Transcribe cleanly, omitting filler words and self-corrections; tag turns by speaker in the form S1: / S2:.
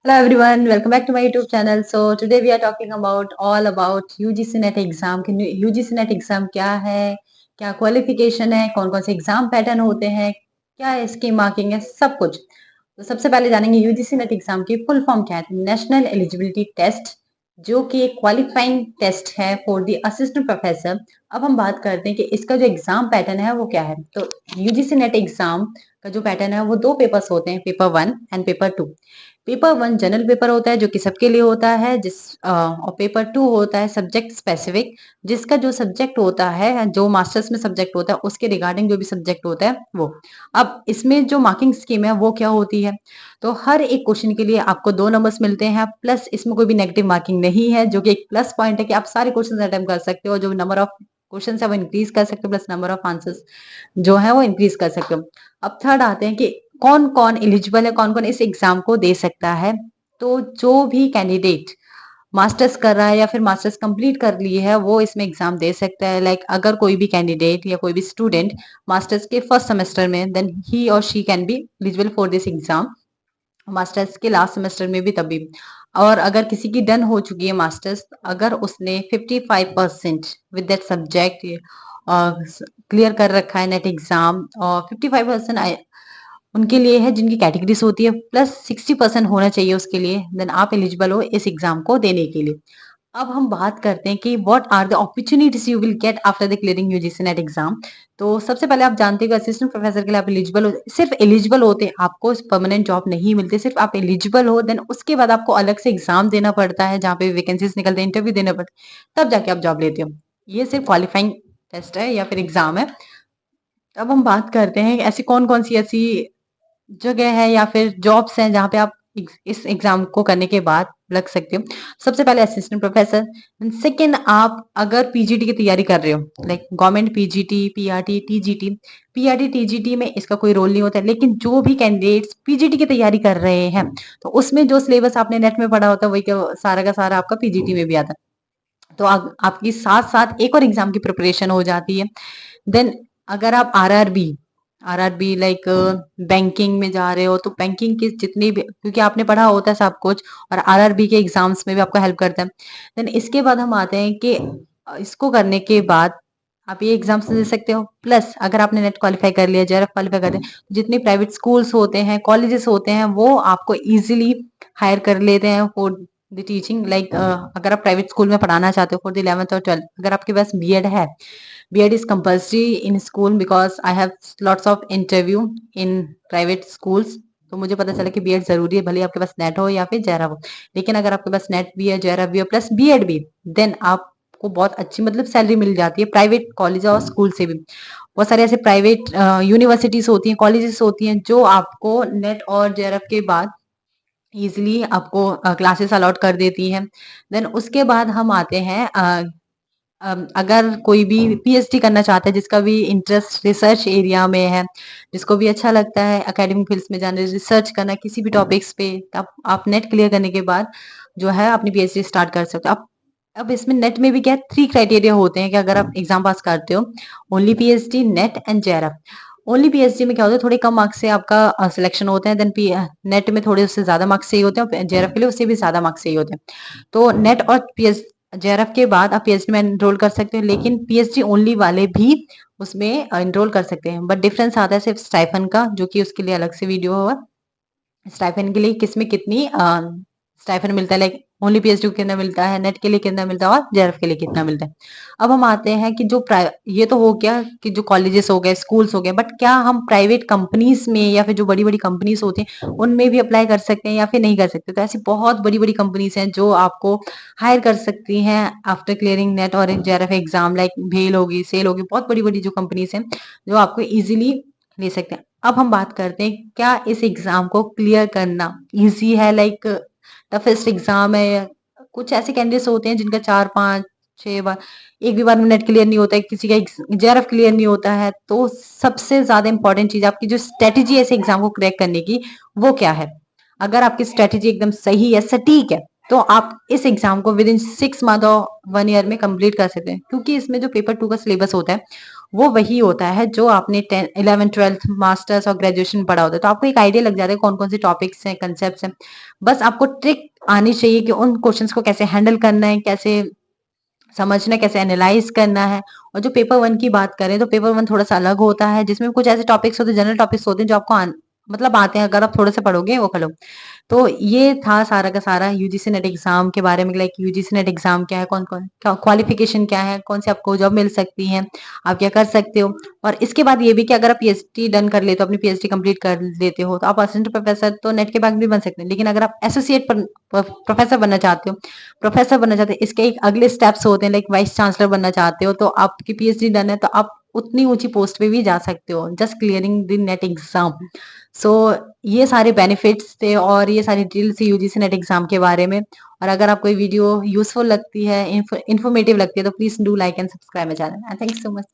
S1: Hello everyone, welcome back to my YouTube channel. So today we are talking about all about UGC NET exam कि UGC NET exam क्या है, क्या qualification है, कौन कौन से एग्जाम पैटर्न होते हैं, क्या इसकी मार्किंग है, सब कुछ। तो सबसे पहले जानेंगे यूजीसी नेट एग्जाम की फुल फॉर्म क्या है। नेशनल एलिजिबिलिटी टेस्ट, जो कि एक क्वालिफाइंग टेस्ट है फॉर द असिस्टेंट प्रोफेसर। अब हम बात करते हैं कि इसका जो एग्जाम पैटर्न है वो क्या है। तो यूजीसी नेट एग्जाम का जो पैटर्न है वो दो पेपर्स होते हैं, paper 1 and paper 2। Paper 1 general paper होता है जो कि सबके लिए होता है, और पेपर 2 होता है सब्जेक्ट स्पेसिफिक, जिसका जो सब्जेक्ट होता है, जो मास्टर्स में सब्जेक्ट होता है उसके रिगार्डिंग जो भी सब्जेक्ट होता है वो। अब इसमें जो मार्किंग स्कीम है वो क्या होती है। तो हर एक क्वेश्चन के लिए आपको 2 नंबर्स मिलते हैं, प्लस इसमें कोई भी नेगेटिव मार्किंग नहीं है, जो कि एक प्लस पॉइंट है कि आप सारे क्वेश्चन अटेम्प्ट कर सकते हो। जो नंबर ऑफ क्वेश्चन है वो इंक्रीज कर सकते हो, प्लस नंबर ऑफ आंसर्स जो है वो इंक्रीज कर सकते हो। अब थर्ड आते हैं कि कौन कौन एलिजिबल है, कौन कौन इस एग्जाम को दे सकता है। तो जो भी कैंडिडेट मास्टर्स कर रहा है या फिर मास्टर्स कंप्लीट कर लिए है वो इसमें एग्जाम दे सकता है। लाइक अगर कोई भी कैंडिडेट या कोई भी स्टूडेंट मास्टर्स के फर्स्ट सेमेस्टर में, देन ही और she can be eligible for this exam. Masters के लास्ट सेमेस्टर में भी तभी। और अगर किसी की डन हो चुकी है मास्टर्स, अगर उसने 55% विद दैट सब्जेक्ट क्लियर कर रखा है नेट एग्जाम, और 55% उनके लिए है जिनकी कैटेगरीज होती है, प्लस 60% होना चाहिए उसके लिए, देन आप एलिजिबल हो इस एग्जाम को देने के लिए। अब हम बात करते हैं कि what are the opportunities you will get after the clearing UGC NET exam. तो सबसे पहले आप जानते हो असिस्टेंट प्रोफेसर के लिए आप एलिजिबल हो, सिर्फ एलिजिबल होते हैं, आपको परमानेंट जॉब नहीं मिलती, सिर्फ आप एलिजिबल हो। देन उसके बाद आपको अलग से एग्जाम देना पड़ता है, जहाँ पे वैकेंसीज निकलते हैं, इंटरव्यू देना पड़ता है, तब जाके आप जॉब लेते हो। ये सिर्फ क्वालिफाइंग टेस्ट है या फिर एग्जाम है। अब हम बात करते हैं ऐसी कौन कौन सी ऐसी जगह है या फिर जॉब्स हैं जहाँ पे आप इस एग्जाम को करने के बाद लग सकते हो। सबसे पहले असिस्टेंट प्रोफेसर। सेकंड, आप अगर पीजीटी की तैयारी कर रहे हो, like government PGT, PRT, TGT. PRT TGT में इसका कोई रोल नहीं होता है, लेकिन जो भी कैंडिडेट्स पीजीटी की तैयारी कर रहे हैं, तो उसमें जो सिलेबस आपने नेट में पढ़ा होता है वही सारा का सारा आपका पीजीटी में भी आता है। तो आपकी साथ साथ एक और एग्जाम की प्रिपरेशन हो जाती है। देन अगर आप आरआरबी लाइक बैंकिंग में जा रहे हो, तो बैंकिंग के जितनी भी, क्योंकि आपने पढ़ा होता है सब कुछ, और आरआरबी के एग्जाम्स में भी आपको हेल्प करता है। देन इसके बाद हम आते हैं कि इसको करने के बाद आप ये एग्जाम्स दे सकते हो, प्लस अगर आपने नेट क्वालिफाई कर लिया, जेआरएफ क्वालिफाई कर लिया, जितने प्राइवेट स्कूल्स होते हैं, कॉलेजेस होते हैं, वो आपको इजीली हायर कर लेते हैं फॉर द टीचिंग। लाइक अगर आप प्राइवेट स्कूल में पढ़ाना चाहते हो फॉर द 11th और 12th, अगर आपके पास बीएड है, B.Ed is compulsory in school because I have lots of interview in private schools। तो मुझे पता चला कि बीएड जरूरी है, भले आपके पास नेट हो या फिर जेआरएफ हो। लेकिन अगर आपके पास नेट भी है, जेआरएफ भी है, प्लस बीएड भी, देन आपको बहुत अच्छी मतलब सैलरी मिल जाती है प्राइवेट कॉलेज और स्कूल से भी। बहुत सारे ऐसे प्राइवेट यूनिवर्सिटीज होती हैं, कॉलेजेस होती हैं, जो आपको नेट और जेआरएफ के बाद इजिली आपको क्लासेस अलॉट कर देती हैं। देन उसके बाद हम आते हैं अगर कोई भी पीएचडी करना चाहता है, जिसका भी इंटरेस्ट रिसर्च एरिया में है, जिसको भी अच्छा लगता है एकेडमिक फील्ड्स में जाना, रिसर्च करना किसी भी टॉपिक्स पे, तो आप नेट क्लियर करने के बाद जो है अपनी पीएचडी स्टार्ट कर सकते हो। अब इसमें नेट में भी क्या 3 क्राइटेरिया होते हैं कि अगर आप एग्जाम पास करते हो, only PhD, net and JRF. Only PhD में क्या होता है, थोड़े कम मार्क्स से आपका सिलेक्शन होते हैं। देन नेट में थोड़े उससे ज्यादा मार्क्स चाहिए होते हैं, जेआरएफ के लिए उससे भी ज्यादा मार्क्स चाहिए होते हैं। तो नेट और पीएच जेआरएफ के बाद आप पीएचडी में एनरोल कर सकते हो, लेकिन पीएचडी ओनली वाले भी उसमें एनरोल कर सकते हैं। बट डिफरेंस आता है सिर्फ स्टाइफन का, जो कि उसके लिए अलग से वीडियो होगा। स्टाइफन के लिए किसमें कितनी स्टाइफन मिलता है, लाइक ओनली पीएचडी को कितना मिलता है, नेट के लिए कितना मिलता है, और जेआरएफ के लिए कितना मिलता है। अब हम आते हैं कि ये तो हो गया कि जो कॉलेजेस हो गए, स्कूल्स हो गए, बट क्या हम प्राइवेट कंपनीज में या फिर जो बड़ी बड़ी कंपनीज होती हैं उनमें भी अप्लाई कर सकते हैं या फिर नहीं कर सकते। तो ऐसी बहुत बड़ी बड़ी कंपनीज हैं जो आपको हायर कर सकती हैं आफ्टर क्लियरिंग नेट और जेआरएफ एग्जाम, लाइक भेल होगी, सेल होगी, बहुत बड़ी बड़ी जो कंपनीज हैं जो आपको इजिली ले सकते हैं। अब हम बात करते हैं क्या इस एग्जाम को क्लियर करना इजी है, लाइक टफेस्ट एग्जाम है, या कुछ ऐसे कैंडिडेट्स होते हैं जिनका 4 5 6 बार, एक भी बार में नेट क्लियर नहीं होता है, किसी का जेआरएफ क्लियर नहीं होता है। तो सबसे ज्यादा इंपॉर्टेंट चीज आपकी जो स्ट्रेटेजी है इस एग्जाम को क्रैक करने की, वो क्या है। अगर आपकी स्ट्रेटेजी एकदम सही है, सटीक है, तो आप इस एग्जाम को विद इन 6 मंथ और 1 ईयर में कंप्लीट कर सकते हैं, क्योंकि इसमें जो पेपर 2 का सिलेबस होता है वो वही होता है जो आपने 10 11 12 मास्टर्स और ग्रेजुएशन पढ़ा होता है। तो आपको एक आइडिया लग जाता है कौन कौन से टॉपिक्स हैं, कंसेप्ट हैं। बस आपको ट्रिक आनी चाहिए कि उन क्वेश्चंस को कैसे हैंडल करना है, कैसे समझना है, कैसे एनालाइज करना है। और जो पेपर 1 की बात करें तो पेपर 1 थोड़ा-सा अलग होता है, जिसमें कुछ ऐसे टॉपिक्स होते हैं, जनरल टॉपिक्स होते हैं जो आपको मतलब आते हैं, अगर आप थोड़े से पढ़ोगे वो कर लो। तो ये था सारा का सारा यूजीसी नेट एग्जाम के बारे में, लाइक यूजीसी नेट एग्जाम क्या है, कौन-कौन क्वालिफिकेशन क्या है, कौन से आपको जॉब मिल सकती है, आप क्या कर सकते हो। और इसके बाद ये भी कि अगर आप पीएचडी डन कर लेते हो, अपनी पीएचडी कंप्लीट कर लेते हो, तो आप असिस्टेंट प्रोफेसर तो नेट के बाद भी बन सकते हैं। लेकिन अगर आप एसोसिएट प्रोफेसर बनना चाहते हो, इसके एक अगले स्टेप्स होते हैं, लाइक वाइस चांसलर बनना चाहते हो, तो आपकी पीएचडी डन है तो आप उतनी ऊंची पोस्ट पे भी जा सकते हो, just clearing the net exam. So ये सारे बेनिफिट्स थे और ये सारी डिटेल्स थी यूजीसी नेट एग्जाम के बारे में। और अगर आपको ये वीडियो यूजफुल लगती है, इन्फॉर्मेटिव लगती है, तो please do like and subscribe my channel. Thank you so much.